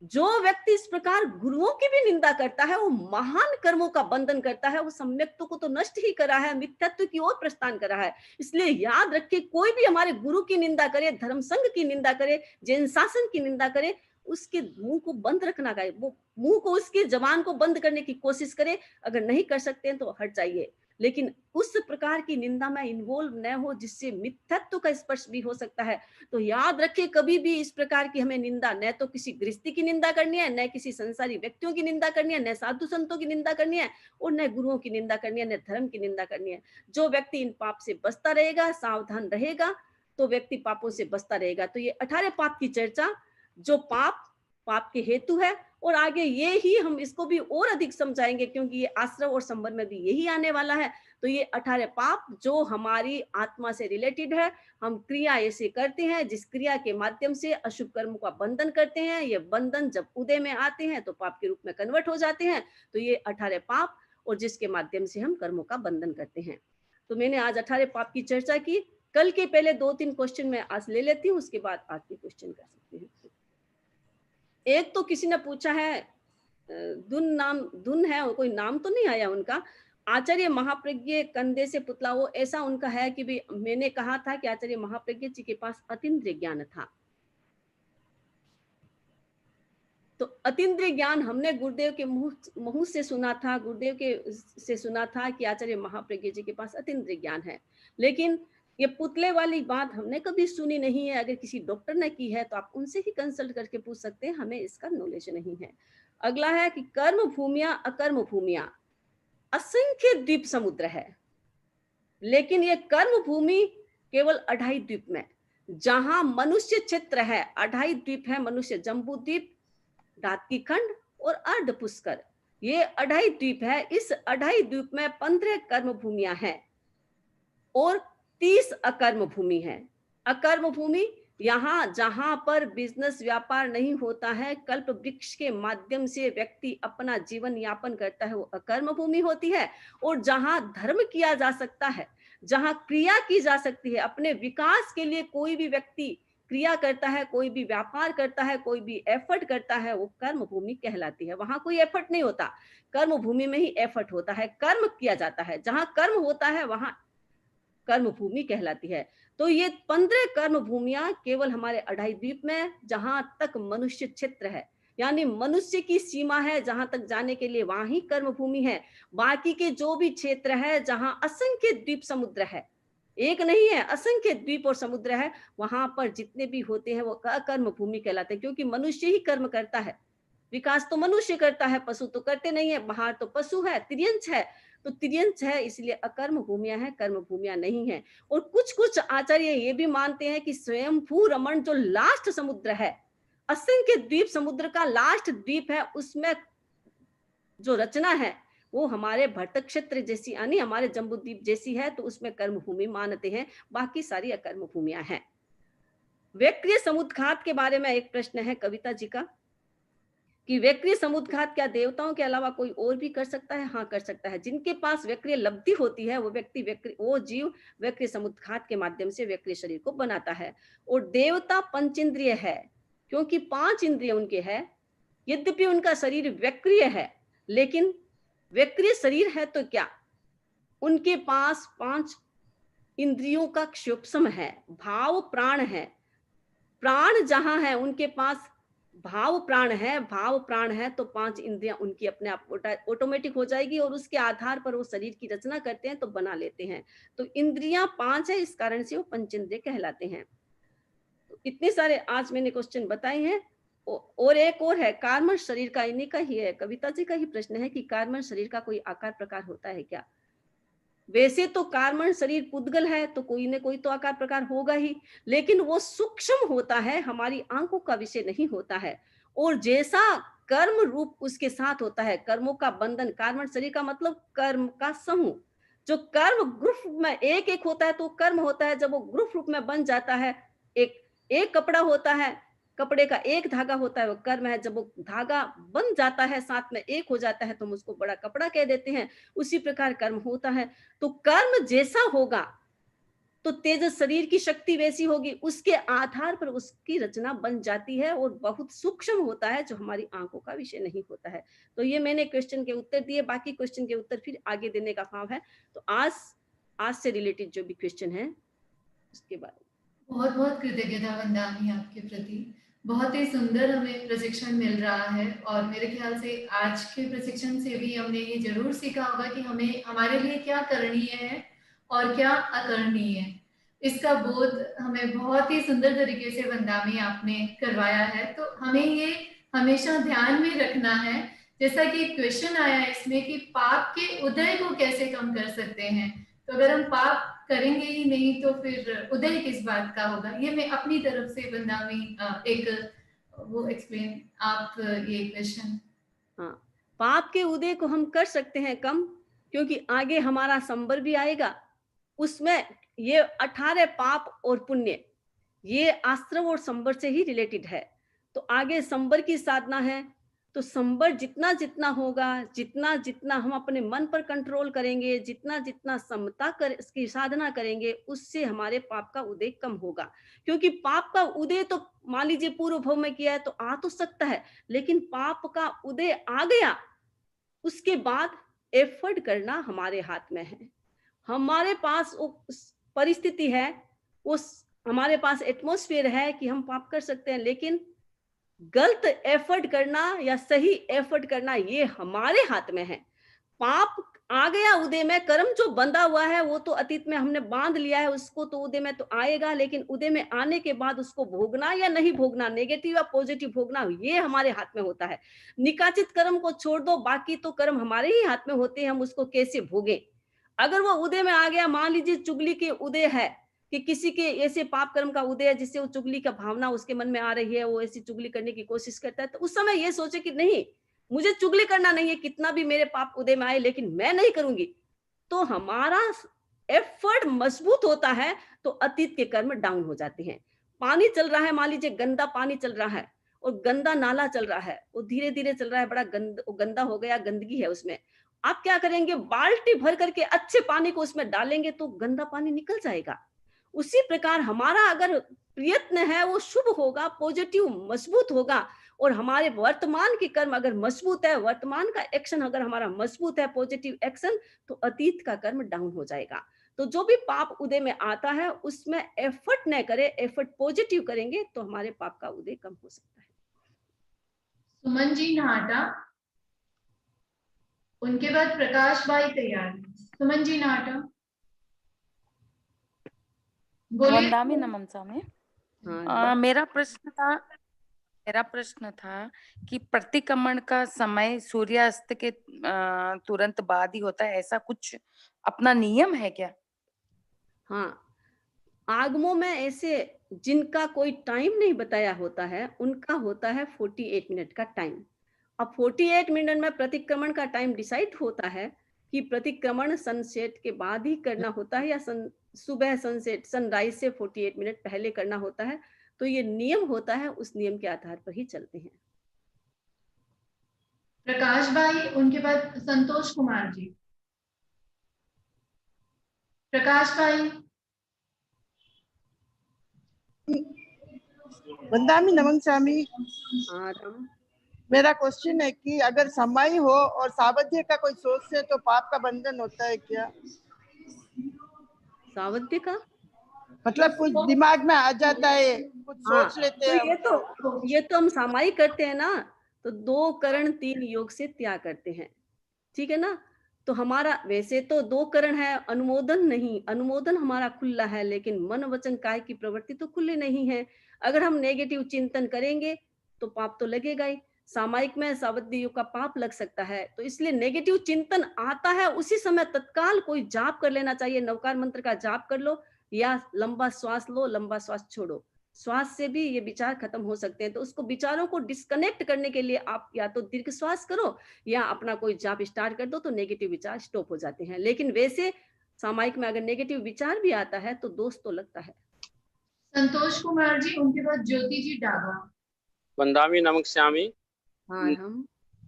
A: जो व्यक्ति इस प्रकार गुरुओं की भी निंदा करता है, वो महान कर्मों का बंधन करता है, वो सम्यक्त्व को तो नष्ट ही करा है, मिथ्यात्व की ओर प्रस्थान करा है। इसलिए याद रखिए, कोई भी हमारे गुरु की निंदा करे, धर्म संघ की निंदा करे, जैन शासन की निंदा करे, उसके मुंह को बंद रखना है। वो मुंह को, उसकी जबान को बंद करने की कोशिश करे। अगर नहीं कर सकते हैं तो हट जाइए, लेकिन उस प्रकार की निंदा में इन्वॉल्व न हो जिससे मिथ्यात्व का स्पर्श भी हो सकता है। तो याद रखिए, कभी भी इस प्रकार की हमें निंदा, न तो किसी गृहस्थी की निंदा करनी है, न किसी संसारी व्यक्तियों की निंदा करनी है, न साधु संतों की निंदा करनी है, और न गुरुओं की निंदा करनी है, न धर्म की निंदा करनी है। जो व्यक्ति इन पाप से बचता रहेगा, सावधान रहेगा, तो व्यक्ति पापों से बचता रहेगा। तो ये 18 पाप की चर्चा, जो पाप पाप के हेतु है, और आगे ये ही हम इसको भी और अधिक समझाएंगे, क्योंकि ये आश्रव और संवर में भी यही आने वाला है। तो ये 18 पाप जो हमारी आत्मा से रिलेटेड है, हम क्रिया ऐसे करते हैं जिस क्रिया के माध्यम से अशुभ कर्मों का बंधन करते हैं। ये बंधन जब उदय में आते हैं तो पाप के रूप में कन्वर्ट हो जाते हैं। तो ये 18 पाप, और जिसके माध्यम से हम कर्मों का बंधन करते हैं। तो मैंने आज 18 पाप की चर्चा की। कल के पहले 2-3 क्वेश्चन मैं आज ले लेती हूँ, उसके बाद आज के क्वेश्चन कर सकती हूँ। एक तो किसी ने पूछा है, धुन है, और कोई नाम तो नहीं आया उनका। आचार्य महाप्रज्ञ कंधे से पुतला हो, ऐसा उनका है कि भी मैंने कहा था कि आचार्य महाप्रज्ञ जी के पास अतीन्द्रिय ज्ञान था। तो अतीन्द्रिय ज्ञान हमने गुरुदेव के मुंह से सुना था, गुरुदेव के से सुना था कि आचार्य महाप्रज्ञ जी के पास अतीन्द्रिय ज्ञान है। लेकिन ये पुतले वाली बात हमने कभी सुनी नहीं है। अगर किसी डॉक्टर ने की है तो आप उनसे ही कंसल्ट करके पूछ सकते हैं, हमें इसका नॉलेज नहीं है। अगला है कि कर्म भूमिया अकर्म भूमिया असंख्य द्वीप समुद्र है, लेकिन ये कर्म भूमि केवल 28 द्वीप में, जहां मनुष्य क्षेत्र है 28 द्वीप है, मनुष्य जम्बू द्वीप, डाकी खंड और अर्ध पुष्कर, ये 28 द्वीप है। इस 28 द्वीप में 15 कर्म भूमियां हैं और 30 अकर्म भूमि है। अकर्म भूमि यहाँ जहां पर बिजनेस व्यापार नहीं होता है, कल्प वृक्ष के माध्यम से व्यक्ति अपना जीवन यापन करता है, वो अकर्म भूमि होती है। और जहां धर्म किया जा सकता है, जहां क्रिया की जा सकती है, अपने विकास के लिए कोई भी व्यक्ति क्रिया करता है, कोई भी व्यापार करता है, कोई भी एफर्ट करता है, वो कर्म भूमि कहलाती है। वहां कोई एफर्ट नहीं होता, कर्म भूमि में ही एफर्ट होता है, कर्म किया जाता है। जहां कर्म होता है वहां कर्म भूमि कहलाती है। तो ये 15 कर्म भूमियां केवल हमारे 28 द्वीप में, जहां तक मनुष्य क्षेत्र है, यानी मनुष्य की सीमा है, जहां तक जाने के लिए वहां ही कर्म भूमि है। बाकी के जो भी क्षेत्र है जहां असंख्य द्वीप समुद्र है, एक नहीं है, असंख्य द्वीप और समुद्र है, वहां पर जितने भी होते हैं वो अकर्म भूमि कहलाते हैं, क्योंकि मनुष्य ही कर्म करता है। विकास तो मनुष्य करता है, पशु तो करते नहीं है। बाहर तो पशु है, तिर्यंच है, तो तिर्यंच है, इसलिए अकर्म भूमियां है, कर्म भूमियां नहीं है। और कुछ कुछ आचार्य ये भी मानते हैं कि स्वयंभू रमण जो लास्ट समुद्र है, असंख्य द्वीप समुद्र का लास्ट द्वीप है, उसमें जो रचना है वो हमारे भरतक क्षेत्र जैसी, यानी हमारे जम्बू द्वीप जैसी है, तो उसमें कर्म भूमि मानते हैं, बाकी सारी अकर्म भूमियां हैं। व्यक्रिय समुद्घात के बारे में एक प्रश्न है कविता जी का, कि व्यक्रिय समुद्घात क्या देवताओं के अलावा कोई और भी कर सकता है? हाँ, कर सकता है। जिनके पास व्यक्रिय लब्धि होती है, वो जीव व्यक्रिय समुद्घात के माध्यम से व्यक्रिय शरीर को बनाता है। और देवता पंचेंद्रिय है, क्योंकि 5 इंद्रिय उनके हैं। यद्यपि उनका शरीर व्यक्रिय है, लेकिन व्यक्रिय शरीर है तो क्या, उनके पास 5 इंद्रियों का क्षोपसम है, भाव प्राण है। प्राण जहां है उनके पास भाव प्राण है, भाव प्राण है, तो 5 इंद्रियां उनकी अपने आप ऑटोमेटिक हो जाएगी, और उसके आधार पर वो शरीर की रचना करते हैं, तो बना लेते हैं। तो इंद्रियां 5 है, इस कारण से वो पंचेंद्रिय कहलाते हैं। तो इतने सारे आज मैंने क्वेश्चन बताए हैं। और एक और है, कार्मण शरीर का, इन्हीं का ही है, कविता जी का ही प्रश्न है कि कार्मण शरीर का कोई आकार प्रकार होता है क्या? वैसे तो कार्मण शरीर पुद्गल है, तो कोई न कोई तो आकार प्रकार होगा ही, लेकिन वो सूक्ष्म होता है, हमारी आंखों का विषय नहीं होता है। और जैसा कर्म रूप उसके साथ होता है, कर्मों का बंधन, कार्मण शरीर का मतलब कर्म का समूह। जो कर्म ग्रुप में एक एक होता है तो कर्म होता है, जब वो ग्रुप रूप में बन जाता है, एक एक कपड़ा होता है, कपड़े का एक धागा होता है, वो कर्म है। जब वो धागा बन जाता है, साथ में एक हो जाता है, तो हम उसको बड़ा कपड़ा कह देते हैं। उसी प्रकार कर्म होता है। तो कर्म जैसा होगा तो तेज शरीर की शक्ति वैसी होगी, उसके आधार पर उसकी रचना बन जाती है और बहुत सूक्ष्म होता है, जो हमारी आंखों का विषय नहीं होता है। तो ये मैंने क्वेश्चन के उत्तर दिए, बाकी क्वेश्चन के उत्तर फिर आगे देने का भाव है। तो आज से रिलेटेड जो भी क्वेश्चन है उसके बारे में।
B: बहुत बहुत कृतज्ञता वंदामी आपके प्रति। बहुत ही सुंदर हमें प्रशिक्षण मिल रहा है और मेरे ख्याल से आज के प्रशिक्षण से भी हमने ये जरूर सीखा होगा कि हमें हमारे लिए क्या करणीय है और क्या अकरणीय है। इसका बोध हमें बहुत ही सुंदर तरीके से वंदामी आपने करवाया है। तो हमें ये हमेशा ध्यान में रखना है, जैसा कि क्वेश्चन आया है इसमें कि पाप के उदय को कैसे कम कर सकते हैं। तो अगर हम पाप करेंगे ही नहीं तो फिर उदय किस बात का होगा। ये मैं अपनी तरफ से वंदामी एक वो एक्सप्लेन आप ये क्वेश्चन।
A: हाँ, पाप के उदय को हम कर सकते हैं कम, क्योंकि आगे हमारा संबर भी आएगा। उसमें ये 18 पाप और पुण्य, ये आश्रव और संबर से ही रिलेटेड है। तो आगे संबर की साधना है, तो संबर जितना जितना होगा, जितना जितना हम अपने मन पर कंट्रोल करेंगे, जितना जितना समता कर इसकी साधना करेंगे, उससे हमारे पाप का उदय कम होगा। क्योंकि पाप का उदय तो मान लीजिए पूर्व भव में किया है तो आ तो सकता है, लेकिन पाप का उदय आ गया, उसके बाद एफर्ट करना हमारे हाथ में है। हमारे पास वो परिस्थिति है, उस हमारे पास एटमॉस्फेयर है कि हम पाप कर सकते हैं, लेकिन गलत एफर्ट करना या सही एफर्ट करना ये हमारे हाथ में है। पाप आ गया उदय में, कर्म जो बंधा हुआ है वो तो अतीत में हमने बांध लिया है, उसको तो उदय में तो आएगा, लेकिन उदय में आने के बाद उसको भोगना या नहीं भोगना, नेगेटिव या पॉजिटिव भोगना, ये हमारे हाथ में होता है। निकाचित कर्म को छोड़ दो, बाकी तो कर्म हमारे ही हाथ में होते हैं, हम उसको कैसे भोगे। अगर वो उदय में आ गया, मान लीजिए चुगली के उदय है कि किसी के ऐसे पाप कर्म का उदय है जिससे वो चुगली का भावना उसके मन में आ रही है, वो ऐसी चुगली करने की कोशिश करता है, तो उस समय ये सोचे कि नहीं, मुझे चुगली करना नहीं है, कितना भी मेरे पाप उदय में आए लेकिन मैं नहीं करूंगी। तो हमारा एफर्ट मजबूत होता है, तो अतीत के कर्म डाउन हो जाते हैं। पानी चल रहा है, मान लीजिए गंदा पानी चल रहा है और गंदा नाला चल रहा है, वो धीरे धीरे चल रहा है, बड़ा गंदा हो गया, गंदगी है उसमें। आप क्या करेंगे, बाल्टी भर करके अच्छे पानी को उसमें डालेंगे तो गंदा पानी निकल जाएगा। उसी प्रकार हमारा अगर प्रयत्न है वो शुभ होगा, पॉजिटिव मजबूत होगा, और हमारे वर्तमान के कर्म अगर मजबूत है, वर्तमान का एक्शन अगर हमारा मजबूत है, पॉजिटिव एक्शन, तो अतीत का कर्म डाउन हो जाएगा। तो जो भी पाप उदय में आता है उसमें एफर्ट न करे, एफर्ट पॉजिटिव करेंगे तो हमारे पाप का उदय कम हो सकता है।
B: सुमन जी नाटा, उनके बाद प्रकाश भाई तैयार। सुमन जी नाटा बोलिए।
C: वंदामी नमन स्वामी। मेरा प्रश्न था कि प्रतिक्रमण का समय सूर्यास्त के तुरंत बाद ही होता है, ऐसा कुछ अपना नियम है क्या?
A: हाँ, आगमों में ऐसे जिनका कोई टाइम नहीं बताया होता है, उनका होता है 48 मिनट का टाइम। अब 48 मिनट में प्रतिक्रमण का टाइम डिसाइड होता है कि प्रतिक्रमण सनसेट के बाद ही करना होता है या सुबह सनसेट सनराइज से 48 मिनट पहले करना होता है। तो ये नियम होता है, उस नियम के आधार पर ही चलते हैं।
B: प्रकाश भाई, उनके बाद संतोष कुमार जी। प्रकाश भाई।
D: वंदामी नमन स्वामी।
A: हाँ,
D: मेरा क्वेश्चन है कि अगर समय हो और सावध्य का कोई सोच से तो पाप का बंधन होता है क्या?
A: सावध्य का
D: मतलब कुछ दिमाग में आ जाता है, कुछ
A: हाँ,
D: सोच लेते
A: तो
D: हैं।
A: ये तो हम सामायिक करते हैं ना, तो 2 करण 3 योग से त्याग करते हैं, ठीक है ना। तो हमारा वैसे तो 2 करण है, अनुमोदन नहीं, अनुमोदन हमारा खुला है, लेकिन मन वचन काय की प्रवृत्ति तो खुले नहीं है। अगर हम नेगेटिव चिंतन करेंगे तो पाप तो लगेगा ही। सामायिक में सावध्य योग का पाप लग सकता है, तो इसलिए नेगेटिव चिंतन आता है उसी समय तत्काल कोई जाप कर लेना चाहिए, नवकार मंत्र का जाप कर लो या लंबा श्वास लो, लंबा श्वास छोड़ो। श्वास से भी ये विचार खत्म हो सकते हैं। तो उसको विचारों को डिस्कनेक्ट करने के लिए आप या तो दीर्घ श्वास करो या अपना कोई जाप स्टार्ट कर दो, तो नेगेटिव विचार स्टॉप हो जाते हैं। लेकिन वैसे सामायिक में अगर नेगेटिव विचार भी आता है तो दोष तो लगता है।
B: संतोष कुमार जी, उनके बाद ज्योति जी डागा।
E: वंदामी नमक श्यामी।
A: हाँ, हम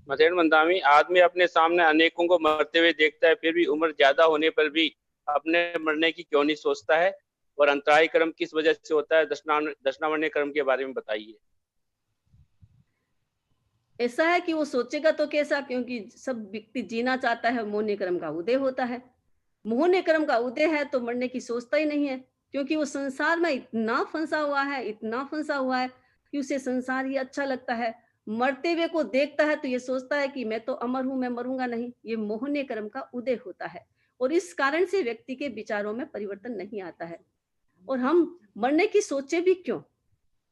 E: मसेन वंदामी, आदमी अपने सामने अनेकों को मरते हुए देखता है, फिर भी उम्र ज्यादा होने पर भी अपने मरने की क्यों नहीं सोचता है? और अंतराय कर्म किस वजह से होता है? दशनावण्य कर्म के बारे में बताइए।
A: ऐसा है कि वो सोचेगा तो कैसा, क्योंकि सब व्यक्ति जीना चाहता है, मोहनीय कर्म का उदय होता है। मोहनीय कर्म का उदय है तो मरने की सोचता ही नहीं है, क्योंकि वो संसार में इतना फंसा हुआ है, इतना फंसा हुआ है कि उसे संसार ही अच्छा लगता है। मरते हुए को देखता है तो ये सोचता है कि मैं तो अमर हूं, मैं मरूंगा नहीं। ये मोहनीय कर्म का उदय होता है और इस कारण से व्यक्ति के विचारों में परिवर्तन नहीं आता है। और हम मरने की सोचे भी क्यों?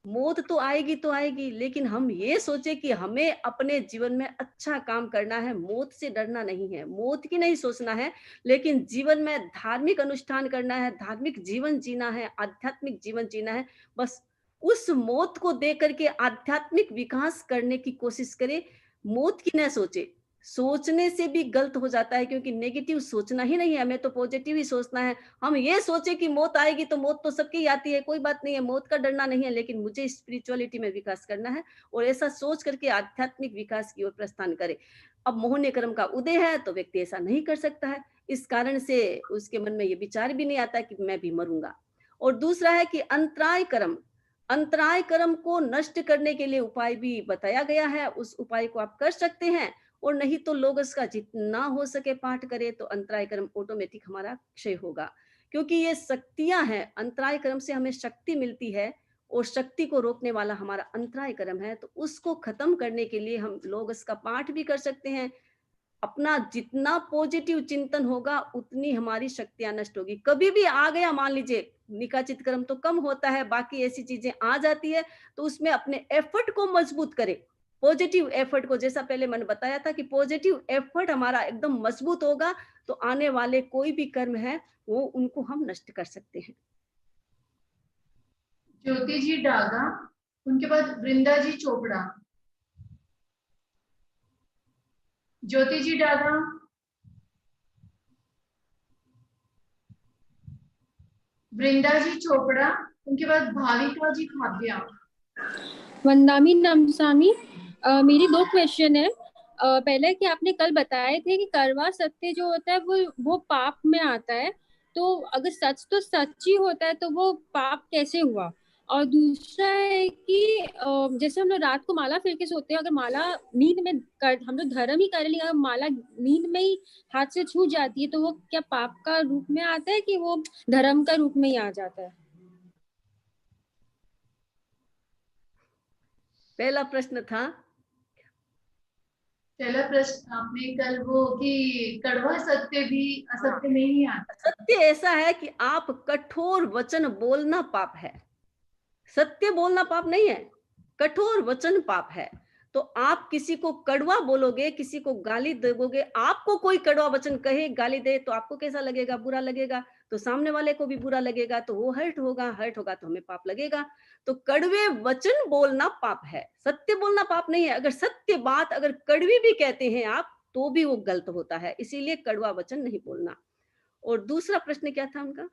A: मौत तो आएगी, लेकिन हम ये सोचे कि हमें अपने जीवन में अच्छा काम करना है, मौत से डरना नहीं है, मौत की नहीं सोचना है, लेकिन जीवन में धार्मिक अनुष्ठान करना है, धार्मिक जीवन जीना है, आध्यात्मिक जीवन जीना है। बस उस मौत को देख करके आध्यात्मिक विकास करने की कोशिश करें, मौत की न सोचे। सोचने से भी गलत हो जाता है, क्योंकि नेगेटिव सोचना ही नहीं है, हमें तो पॉजिटिव ही सोचना है। हम ये सोचे कि मौत आएगी तो मौत तो सबकी आती है, कोई बात नहीं है, मौत का डरना नहीं है, लेकिन मुझे स्पिरिचुअलिटी में विकास करना है और ऐसा सोच करके आध्यात्मिक विकास की ओर प्रस्थान करे। अब मोहनीय कर्म का उदय है तो व्यक्ति ऐसा नहीं कर सकता है, इस कारण से उसके मन में ये विचार भी नहीं आता कि मैं भी मरूंगा। और दूसरा है कि अंतराय कर्म को नष्ट करने के लिए उपाय भी बताया गया है, उस उपाय को आप कर सकते हैं। और नहीं तो लोग इसका जितना हो सके पाठ करे तो अंतराय कर्म ऑटोमेटिक हमारा क्षय होगा, क्योंकि ये शक्तियां हैं। अंतराय कर्म से हमें शक्ति मिलती है और शक्ति को रोकने वाला हमारा अंतराय कर्म है, तो उसको खत्म करने के लिए हम लोग इसका पाठ भी कर सकते हैं। अपना जितना पॉजिटिव चिंतन होगा उतनी हमारी शक्तियां नष्ट होगी। कभी भी आ गया, मान लीजिए निकाचित कर्म तो कम होता है, बाकी ऐसी चीजें आ जाती है, तो उसमें अपने एफर्ट को मजबूत करें, पॉजिटिव एफर्ट को। जैसा पहले मैंने बताया था कि पॉजिटिव एफर्ट हमारा एकदम मजबूत होगा तो आने वाले कोई भी कर्म है वो उनको हम नष्ट कर सकते हैं।
B: ज्योति जी डागा, उनके बाद वृंदा जी चोपड़ा। ज्योति जी डागा, वृंदा जी चोपड़ा, उनके बाद भाविका जी खाब्या।
F: वंदामी नमसामी। मेरी 2 क्वेश्चन है। पहले कि आपने कल बताए थे कि कड़वा सत्य जो होता है वो पाप में आता है, तो अगर सच तो सच ही होता है तो वो पाप कैसे हुआ? और दूसरा है कि जैसे हम लोग रात को माला फेर के सोते हैं, अगर माला नींद में हम लोग धर्म ही कर लेंगे, अगर माला नींद में ही हाथ से छूट जाती है तो वो क्या पाप का रूप में आता है कि वो धर्म का रूप में ही आ जाता है?
A: पहला प्रश्न था,
B: पहला प्रश्न आपने कल वो कि कड़वा सत्य भी असत्य में ही आता है।
A: सत्य ऐसा है कि आप कठोर वचन बोलना पाप है, सत्य बोलना पाप नहीं है, कठोर वचन पाप है। तो आप किसी को कड़वा बोलोगे, किसी को गाली दोगे, आपको कोई कड़वा वचन कहे, गाली दे, तो आपको कैसा लगेगा? बुरा लगेगा। तो सामने वाले को भी बुरा लगेगा, तो वो हर्ट होगा तो हमें पाप लगेगा। तो कड़वे वचन बोलना पाप है, सत्य बोलना पाप नहीं है। अगर सत्य बात अगर कड़वी भी कहते हैं आप तो भी वो गलत होता है, इसीलिए कड़वा वचन नहीं बोलना। और दूसरा प्रश्न क्या था उनका?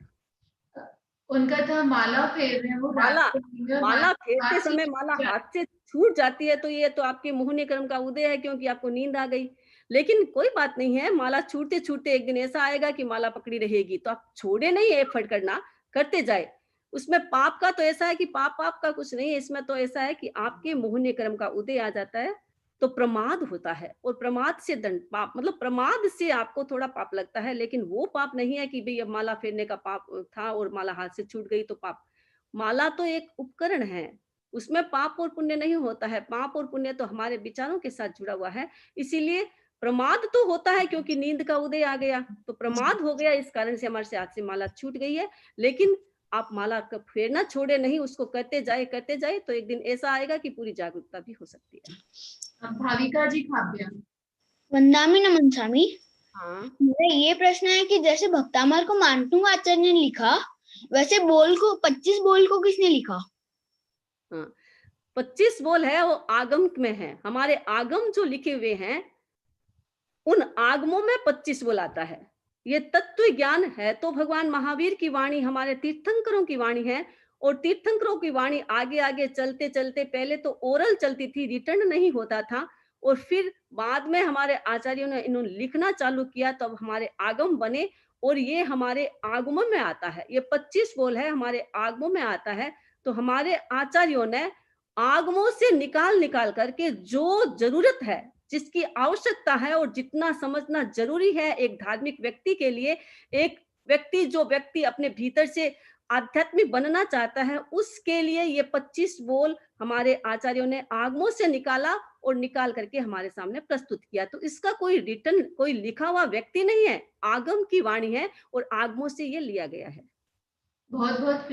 B: उनका था माला फेर रहे हैं वो
A: माला फेरते समय माला हाथ से छूट जाती है तो ये तो आपके मोहनीय कर्म का उदय है, क्योंकि आपको नींद आ गई। लेकिन कोई बात नहीं है, माला छूटते छूटते एक दिन ऐसा आएगा कि माला पकड़ी रहेगी, तो आप छोड़े नहीं, एफर्ट करना, करते जाए। उसमें पाप का तो ऐसा है कि पाप का कुछ नहीं है, इसमें तो ऐसा है कि आपके मोहनीय कर्म का उदय आ जाता है तो प्रमाद होता है, और प्रमाद से दंड, पाप मतलब प्रमाद से आपको थोड़ा पाप लगता है, लेकिन वो पाप नहीं है कि भाई अब माला फेरने का पाप था और माला हाथ से छूट गई तो पाप। माला तो एक उपकरण है, उसमें पाप और पुण्य नहीं होता है, पाप और पुण्य तो हमारे विचारों के साथ जुड़ा हुआ है। इसीलिए प्रमाद तो होता है, क्योंकि नींद का उदय आ गया तो प्रमाद हो गया, इस कारण से हमारे से हाथ से माला छूट गई है। लेकिन आप माला का फेरना छोड़े नहीं, उसको करते जाए तो एक दिन ऐसा आएगा कि पूरी जागरूकता भी हो सकती है।
B: भाविका जी खाब्या।
G: वंदामी नमन स्वामी।
A: हाँ,
G: मेरा ये प्रश्न है कि जैसे भक्तामर को मानटू आचार्य ने लिखा, वैसे 25 बोल को किसने लिखा?
A: हाँ, 25 बोल है वो आगम में है, हमारे आगम जो लिखे हुए हैं उन आगमों में 25 बोल आता है। ये तत्व ज्ञान है तो भगवान महावीर की वाणी, हमारे तीर्थंकरों की वाणी है, और तीर्थंकरों की वाणी आगे आगे चलते चलते, पहले तो ओरल चलती थी, रिटर्न नहीं होता था, और फिर बाद में हमारे आचार्यों ने इन्होंने लिखना चालू किया, तब हमारे आगम बने और ये हमारे आगमों में आता है। ये 25 बोल है हमारे आगमों में आता है। तो हमारे आचार्यों ने आगमों से निकाल करके जो जरूरत है, जिसकी आवश्यकता है और जितना समझना जरूरी है एक धार्मिक व्यक्ति के लिए, एक जो व्यक्ति अपने भीतर से आध्यात्मिक बनना चाहता है, उसके लिए ये 25 बोल हमारे आचार्यों ने आगमों से निकाला और निकाल करके हमारे सामने प्रस्तुत किया। तो इसका कोई रिटन, कोई लिखा हुआ व्यक्ति नहीं है, आगम की वाणी है और आगमों से ये लिया गया है।
B: बहुत बहुत